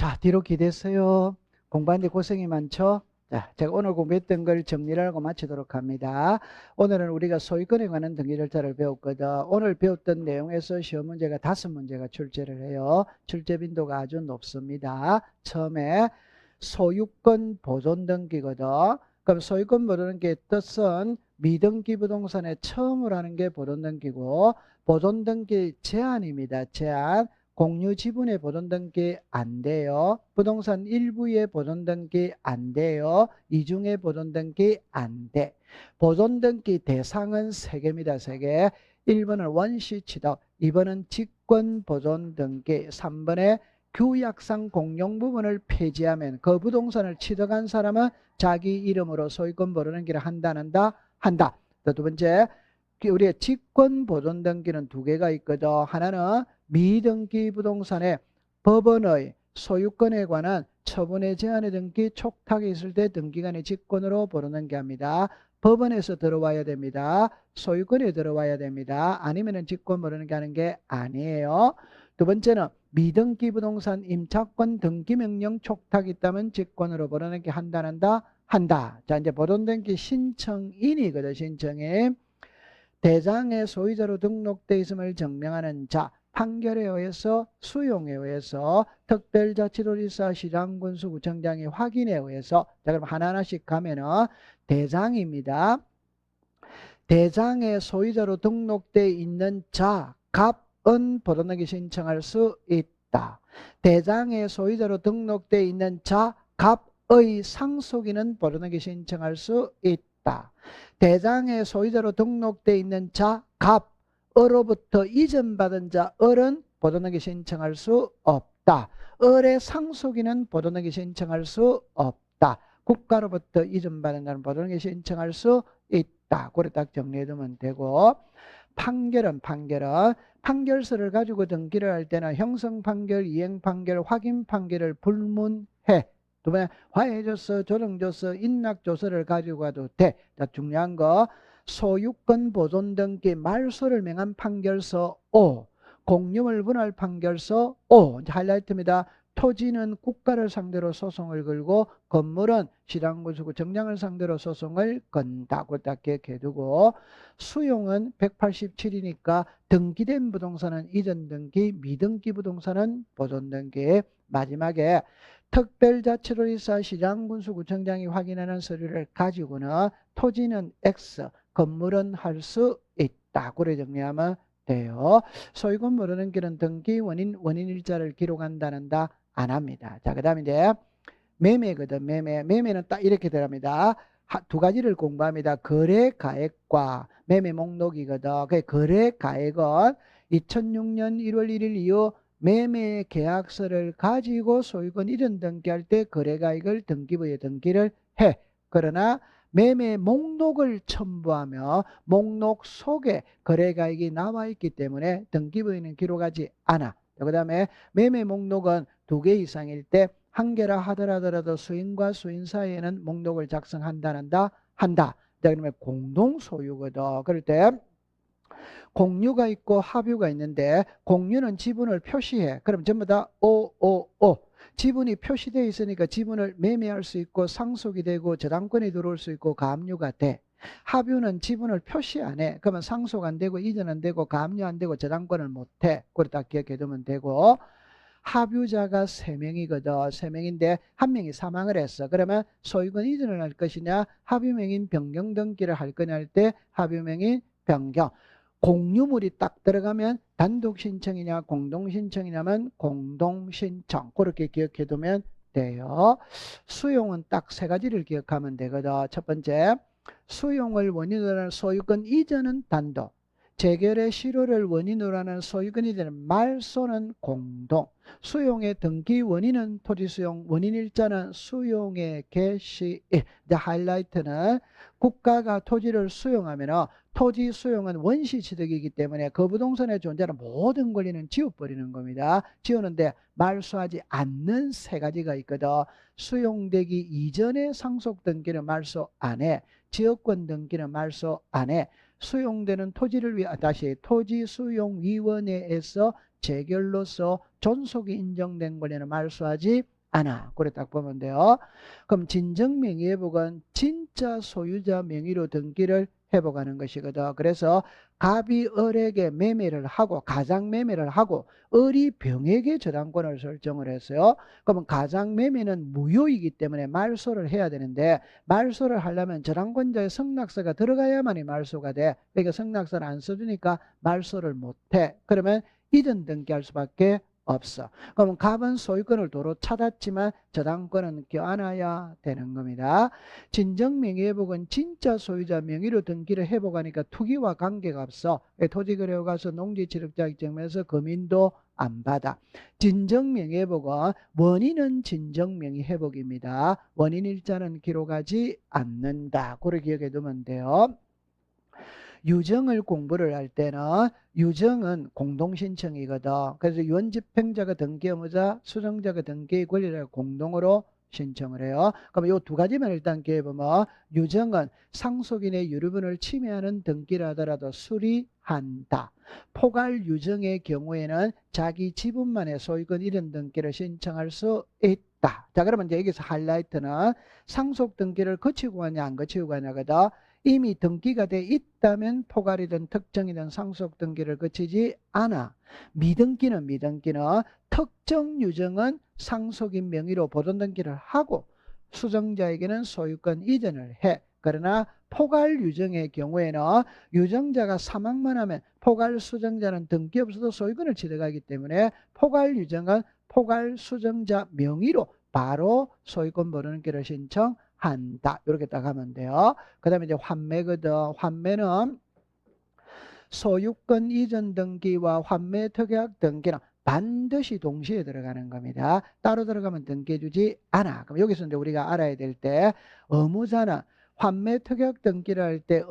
자, 뒤로 기대세요. 공부하는데 고생이 많죠? 자, 제가 오늘 공부했던 걸 정리를 하고 마치도록 합니다. 오늘은 우리가 소유권에 관한 등기 절차를 배웠거든. 오늘 배웠던 내용에서 시험 문제가 5문제가 출제를 해요. 출제 빈도가 아주 높습니다. 처음에 소유권 보존 등기거든. 그럼 소유권 보존 등기의 뜻은 미등기 부동산에 처음으로 하는 게 보존 등기고, 보존 등기 제한입니다. 제한. 공유 지분의 보존 등기 안 돼요. 부동산 일부의 보존 등기 안 돼요. 이중의 보존 등기 안 돼. 보존 등기 대상은 3개입니다. 3개. 1번은 원시 취득, 2번은 직권 보존 등기, 3번에 규약상 공용 부분을 폐지하면 그 부동산을 취득한 사람은 자기 이름으로 소유권 보존 등기를 한다, 한다. 또 두 번째, 우리의 직권 보존 등기는 2개가 있거든. 하나는 미등기 부동산에 법원의 소유권에 관한 처분의 제한의 등기 촉탁이 있을 때 등기관의 직권으로 보존 등기합니다. 법원에서 들어와야 됩니다. 소유권에 들어와야 됩니다. 아니면은 직권 보존 등기하는 게 아니에요. 두 번째는 미등기 부동산 임차권 등기 명령 촉탁이 있다면 직권으로 보존 등기 한다, 한다. 자, 이제 보존 등기 신청인이거든. 신청인. 대장의 소유자로 등록되어 있음을 증명하는 자, 판결에 의해서, 수용에 의해서, 특별자치도지사, 시장군수, 구청장의 확인에 의해서. 자, 그럼 하나하나씩 가면은 대장입니다. 대장의 소유자로 등록되어 있는 자, 갑은 보존 등기 신청할 수 있다. 대장의 소유자로 등록되어 있는 자, 갑의 상속인은 보존 등기 신청할 수 있다. 대장의 소유자로 등록되어 있는 자, 갑으로부터 이전받은 자, 을은 보존 등기 신청할 수 없다. 을의 상속인은 보존 등기 신청할 수 없다. 국가로부터 이전받은 자는 보존 등기 신청할 수 있다. 그래 딱 정리해두면 되고, 판결은 판결서를 가지고 등기를 할 때는 형성 판결, 이행 판결, 확인 판결을 불문해. 두 번째, 화해조서, 조정조서, 인락조서를 가지고 가도 돼. 자, 중요한 거, 소유권 보존 등기 말소를 명한 판결서 O, 공유물 분할 판결서 O. 이제 하이라이트입니다. 토지는 국가를 상대로 소송을 걸고 건물은 시장군수구 정량을 상대로 소송을 건다. 딱 기억해두고, 수용은 187이니까 등기된 부동산은 이전 등기, 미등기 부동산은 보존 등기. 마지막에 특별자치도지사, 시장군수구청장이 확인하는 서류를 가지고는 토지는 X, 건물은 할 수 있다. 그래 정리하면 돼요. 소유권 모르는 길은 등기 원인 일자를 기록한다는 안 합니다. 자, 그 다음에 이제 매매거든. 매매는 딱 이렇게 들어갑니다. 2가지를 공부합니다. 거래 가액과 매매 목록이거든. 그 거래 가액은 2006년 1월 1일 이후 매매 계약서를 가지고 소유권 이전 등기할 때 거래가액을 등기부에 등기를 해. 그러나 매매 목록을 첨부하며 목록 속에 거래가액이 나와 있기 때문에 등기부에는 기록하지 않아. 그 다음에 매매 목록은 2개 이상일 때 1개라 하더라도 수인과 수인 사이에는 목록을 작성한다. 한다. 그러면 공동소유거든. 그럴 때 공유가 있고 합유가 있는데, 공유는 지분을 표시해. 그럼 전부 다 O. 지분이 표시되어 있으니까 지분을 매매할 수 있고 상속이 되고 저당권이 들어올 수 있고 가압류가 돼. 합유는 지분을 표시 안 해. 그러면 상속 안 되고 이전 안 되고 가압류 안 되고 저당권을 못 해. 그걸 딱 기억해 두면 되고, 합유자가 3명이거든. 3명인데 1명이 사망을 했어. 그러면 소유권 이전을 할 것이냐, 합유명인 변경 등기를 할 거냐 할 때 합유명인 변경. 공유물이 딱 들어가면 단독 신청이냐 공동 신청이냐면 공동 신청. 그렇게 기억해 두면 돼요. 수용은 딱 3가지를 기억하면 되거든. 첫 번째, 수용을 원인으로 하는 소유권 이전은 단독, 재결의 실효를 원인으로 하는 소유권 이전은 말소는 공동, 수용의 등기 원인은 토지 수용, 원인 일자는 수용의 개시. 이제 하이라이트는 국가가 토지를 수용하면 토지 수용은 원시 취득이기 때문에 그 부동산에 존재하는 모든 권리는 지워버리는 겁니다. 지우는데 말소하지 않는 3가지가 있거든. 수용되기 이전에 상속 등기는 말소 안 해. 지역권 등기는 말소 안 해. 수용되는 토지를 위해, 다시 토지 수용위원회에서 재결로서 존속이 인정된 권리는 말소하지 않아. 그래 딱 보면 돼요. 그럼 진정명의회복은 진짜 소유자 명의로 등기를 회복하는 것이거든. 그래서 갑이 을에게 매매를 하고 가장 매매를 하고 을이 병에게 저당권을 설정을 했어요. 그러면 가장 매매는 무효이기 때문에 말소를 해야 되는데 말소를 하려면 저당권자의 승낙서가 들어가야만이 말소가 돼. 그러니까 승낙서를 안 써주니까 말소를 못해. 그러면 이전 등기할 수밖에 없어. 그럼 갑은 소유권을 도로 찾았지만 저당권은 껴안아야 되는 겁니다. 진정명의회복은 진짜 소유자 명의로 등기를 회복하니까 투기와 관계가 없어. 토지거래에 가서 농지취득자격증에서 금인도 안 받아. 진정명의회복은 원인은 진정명의회복입니다. 원인 일자는 기록하지 않는다. 그걸 기억해 두면 돼요. 유정을 공부를 할 때는 유정은 공동신청이거든. 그래서 유언집행자가 등기 의무자, 수정자가 등기의 권리를 공동으로 신청을 해요. 그럼 이 두 가지만 일단 기억해보면 유정은 상속인의 유류분을 침해하는 등기를 하더라도 수리한다. 포괄 유정의 경우에는 자기 지분만의 소유권 이전 등기를 신청할 수 있다. 자, 그러면 이제 여기서 하이라이트는 상속 등기를 거치고 가냐 안 거치고 가냐거든. 이미 등기가 돼 있다면 포괄이든 특정이든 상속 등기를 거치지 않아. 미등기는 특정 유정은 상속인 명의로 보존 등기를 하고 수정자에게는 소유권 이전을 해. 그러나 포괄 유정의 경우에는 유정자가 사망만 하면 포괄 수정자는 등기 없어도 소유권을 취득하기 때문에 포괄 유정은 포괄 수정자 명의로 바로 소유권 보존 등기를 신청한다. 이렇게 딱 하면 돼요. 그 다음에 이제 환매거든. 환매는 소유권 이전 등기와 환매 특약 등기는 반드시 동시에 들어가는 겁니다. 따로 들어가면 등기해주지 않아. 그럼 여기서 이제 우리가 알아야 될 때 의무자는 환매 특약 등기를 할 때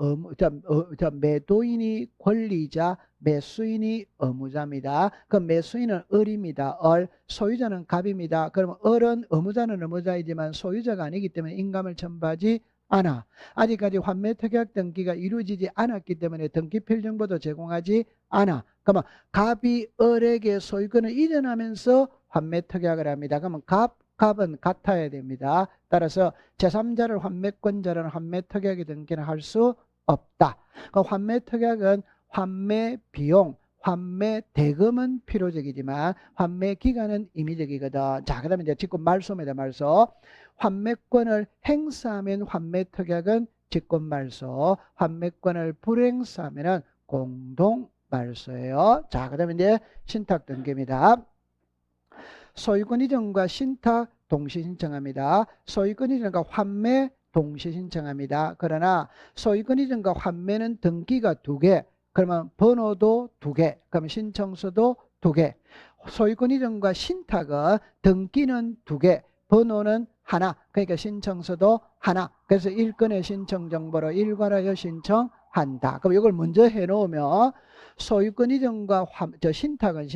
매도인이 권리자, 매수인이 의무자입니다. 그럼 매수인은 을입니다. 을, 소유자는 갑입니다. 그러면 을은 의무자는 의무자이지만 소유자가 아니기 때문에 인감을 첨부하지 않아. 아직까지 환매 특약 등기가 이루어지지 않았기 때문에 등기 필정보도 제공하지 않아. 그러면 갑이 을에게 소유권을 이전하면서 환매 특약을 합니다. 그러면 갑은 같아야 됩니다. 따라서 제3자를 환매권자라는 환매 특약의 등기는 할 수 없다. 그 환매 특약은 환매 비용, 환매 대금은 필요적이지만 환매 기간은 임의적이거든. 자, 그다음에 이제 직권 말소입니다. 말소. 환매권을 행사하면 환매 특약은 직권 말소, 환매권을 불행사하면은 공동 말소예요. 자, 그다음에 이제 신탁 등기입니다. 소유권 이전과 신탁 동시 신청합니다. 소유권 이전과 환매 동시 신청합니다. 그러나 소유권 이전과 환매는 등기가 2개, 그러면 번호도 2개, 그러면 신청서도 2개. 소유권 이전과 신탁은 등기는 2개, 번호는 하나, 그러니까 신청서도 하나. 그래서 일건의 신청 정보로 일괄하여 신청한다. 그럼 이걸 먼저 해놓으면 소유권 이전과 신탁은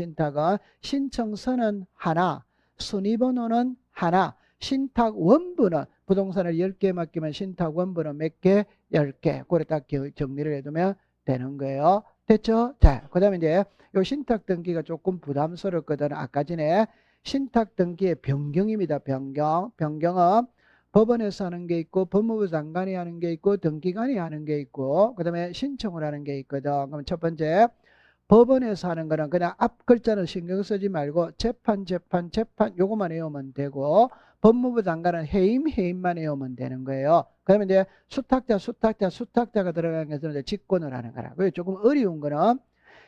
신청서는 하나, 순위번호는 하나, 신탁 원부는 부동산을 10개 맡기면 신탁 원부는 몇 개? 10개. 그래 딱 정리를 해두면 되는 거예요. 됐죠? 자, 그 다음에 이제 요 신탁 등기가 조금 부담스럽거든. 아까 전에 신탁 등기의 변경입니다. 변경은 법원에서 하는 게 있고 법무부 장관이 하는 게 있고 등기관이 하는 게 있고 그 다음에 신청을 하는 게 있거든. 그럼 첫 번째 법원에서 하는 거는 그냥 앞 글자는 신경 쓰지 말고 재판 요거만 외우면 되고 법무부 장관은 해임만 외우면 되는 거예요. 그러면 이제 수탁자가 들어가는 것은 이제 직권을 하는 거라. 그리고 조금 어려운 거는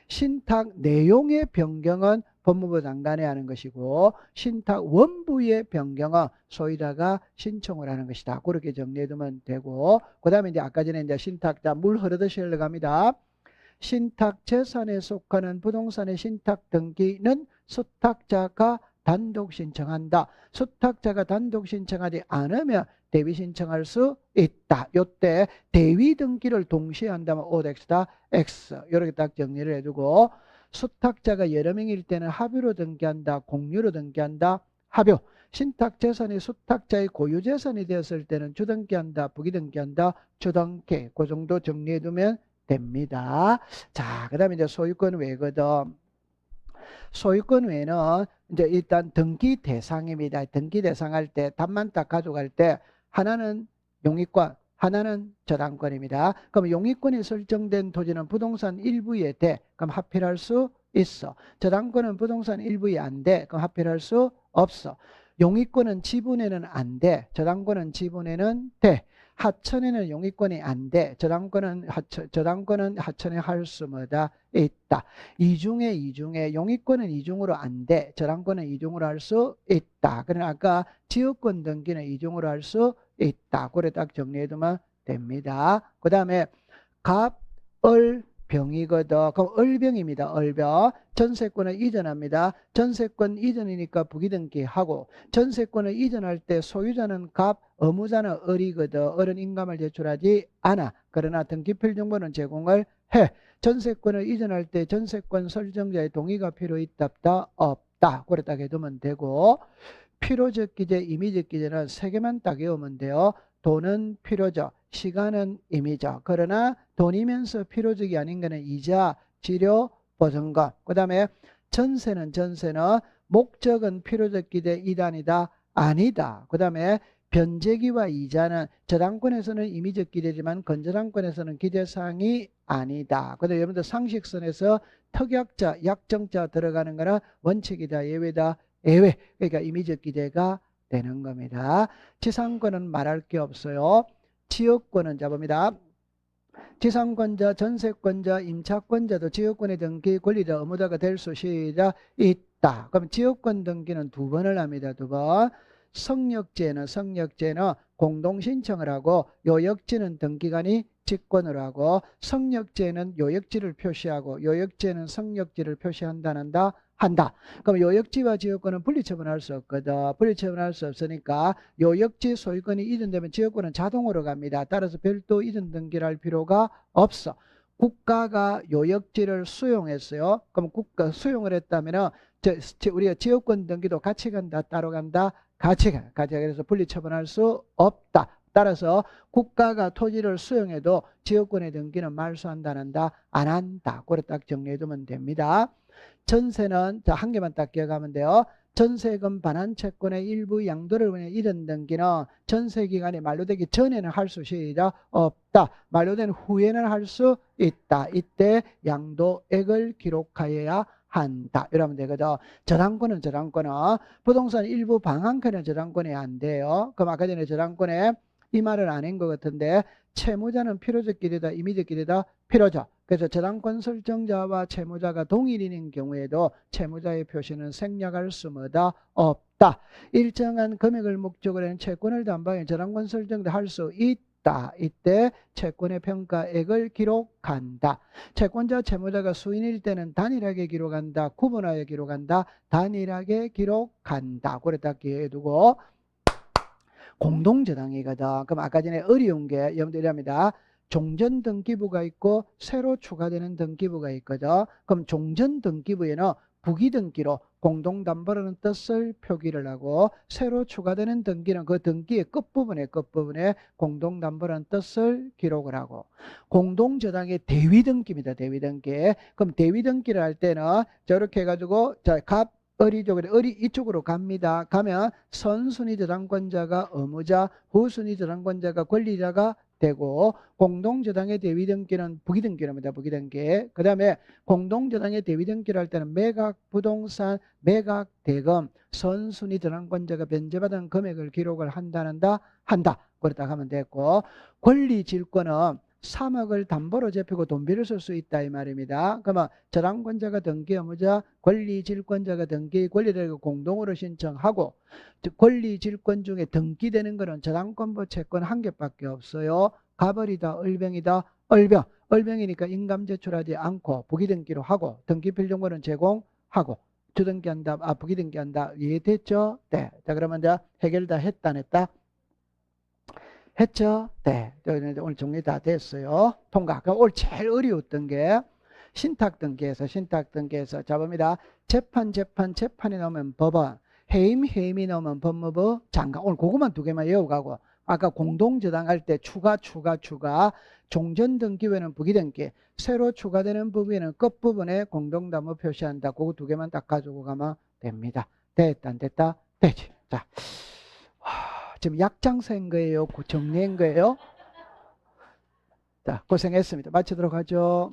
신탁 내용의 변경은 법무부 장관이 하는 것이고 신탁 원부의 변경은 소유자가 신청을 하는 것이다. 그렇게 정리해 두면 되고 그 다음에 이제 아까 전에 이제 신탁자 물 흐르듯이 흘러갑니다. 신탁 재산에 속하는 부동산의 신탁 등기는 수탁자가 단독 신청한다. 수탁자가 단독 신청하지 않으면 대위 신청할 수 있다. 요때 대위 등기를 동시에 한다면 OX다. X. 이렇게 딱 정리를 해두고 수탁자가 여러 명일 때는 합유로 등기한다. 공유로 등기한다. 합유. 신탁 재산이 수탁자의 고유 재산이 되었을 때는 주등기한다. 부기등기한다. 주등기. 그 정도 정리해두면 됩니다. 자, 그 다음에 이제 소유권 외거든. 소유권 외에는 이제 일단 등기 대상입니다. 등기 대상할 때 답만 딱 가져갈 때 하나는 용익권, 하나는 저당권입니다. 그럼 용익권이 설정된 토지는 부동산 일부에 돼. 그럼 합필할 수 있어. 저당권은 부동산 일부에 안 돼. 그럼 합필할 수 없어. 용익권은 지분에는 안 돼. 저당권은 지분에는 돼. 하천에는 용익권이 안 돼. 저당권은 하천에 할 수 뭐다 있다. 이중에 용익권은 이중으로 안 돼. 저당권은 이중으로 할 수 있다. 그러나 아까 지역권 등기는 이중으로 할 수 있다. 그래 딱 정리해두면 됩니다. 그 다음에 갑, 을, 병이거든. 그럼 을병입니다. 을병. 전세권을 이전합니다. 전세권 이전이니까 부기등기하고 전세권을 이전할 때 소유자는 갑, 의무자는 을이거든. 을은 인감을 제출하지 않아. 그러나 등기필 정보는 제공을 해. 전세권을 이전할 때 전세권 설정자의 동의가 필요 있다 없다. 그래 딱 해두면 되고 필요적 기재, 임의적 기재는 세 개만 딱 외우면 돼요. 돈은 필요적, 시간은 임의적. 그러나 돈이면서 필요적이 아닌 거는 이자, 치료, 보증금. 그 다음에 전세는 목적은 필요적 기재 이단이다, 아니다. 그 다음에 변제기와 이자는 저당권에서는 임의적 기재지만 건저당권에서는 기재사항이 아니다. 그 다음에 여러분들 상식선에서 특약자, 약정자 들어가는 거는 원칙이다, 예외다, 예외. 그러니까 임의적 기재가 되는 겁니다. 지상권은 말할 게 없어요. 지역권은 잡습니다. 지상권자, 전세권자, 임차권자도 지역권의 등기 권리자, 의무자가 될 수 있다. 그럼 지역권 등기는 두 번을 합니다. 두 번. 성역지에는 공동신청을 하고 요역지는 등기관이 직권을 하고 성역지에는 요역지를 표시하고 요역지에는 성역지를 표시한다. 그럼 요역지와 지역권은 분리처분할 수 없거든. 분리처분할 수 없으니까 요역지 소유권이 이전되면 지역권은 자동으로 갑니다. 따라서 별도 이전 등기를 할 필요가 없어. 국가가 요역지를 수용했어요. 그럼 국가 수용을 했다면 우리가 지역권 등기도 같이 간다, 따로 간다, 같이 가. 그래서 분리처분할 수 없다. 따라서 국가가 토지를 수용해도 지역권의 등기는 말소한다, 안 한다. 그래 딱 정리해두면 됩니다. 전세는 한 개만 딱 기억하면 돼요. 전세금 반환 채권의 일부 양도를 위해 이전 등기는 전세 기간이 만료되기 전에는 할 수 없다. 만료된 후에는 할 수 있다. 이때 양도액을 기록하여야 한다. 이러면 되거든. 저당권은 부동산 일부 방한권은 저당권이 안 돼요. 그럼 아까 전에 저당권에 이 말을 안 한 것 같은데 채무자는 필요적 기재다, 임의적 기재다, 필요적. 그래서 저당권 설정자와 채무자가 동일인 경우에도 채무자의 표시는 생략할 수 없다. 일정한 금액을 목적으로 한 채권을 담보해 저당권 설정도 할 수 있다. 이때 채권의 평가액을 기록한다. 채권자, 채무자가 수인일 때는 단일하게 기록한다, 구분하여 기록한다, 단일하게 기록한다. 그래 딱 기회해두고 공동저당이거든. 그럼 아까 전에 어려운 게 여러분들 합니다. 종전 등기부가 있고 새로 추가되는 등기부가 있거든. 그럼 종전 등기부에는 부기등기로 공동담보라는 뜻을 표기를 하고 새로 추가되는 등기는 그 등기의 끝부분에 공동담보라는 뜻을 기록을 하고 공동저당의 대위등기입니다. 대위등기. 그럼 대위등기를 할 때는 저렇게 해가지고 갑 을이죠. 을이 이쪽으로 갑니다. 가면 선순위 저당권자가 의무자, 후순위 저당권자가 권리자가 되고 공동저당의 대위등기는 부기등기랍니다. 부기등기. 그 다음에 공동저당의 대위등기를 할 때는 매각 부동산, 매각 대금, 선순위 저당권자가 변제받은 금액을 기록을 한다. 그렇다 하면 됐고 권리질권은 3억을 담보로 잡히고 돈비를 쓸 수 있다 이 말입니다. 그러면 저당권자가 등기 의무자, 권리질권자가 등기 권리를 공동으로 신청하고 권리질권 중에 등기되는 것은 저당권부 채권 한 개밖에 없어요. 갑을이다, 을병이다, 을병. 을병이니까 인감 제출하지 않고 부기등기로 하고 등기필 정보는 제공하고 주등기한다, 부기등기한다. 이해됐죠? 네. 자 그러면 이제 해결 다 했다 안 했다? 했죠? 네. 오늘 정리 다 됐어요. 통과. 그럼 오늘 제일 어려웠던 게 신탁 등기에서 잡읍니다. 재판에 넣으면 법원, 해임이 넣으면 법무부 장관. 오늘 그것만 두 개만 외우고 아까 공동저당할 때 추가, 종전등기부에는 부기등기, 새로 추가되는 부분에는 끝부분에 공동담보 표시한다. 그거 두 개만 딱 가지고 가면 됩니다. 됐다, 안 됐다? 되지. 자, 지금 약장 센 거예요? 정리한 거예요? 자, 고생했습니다. 마치도록 하죠.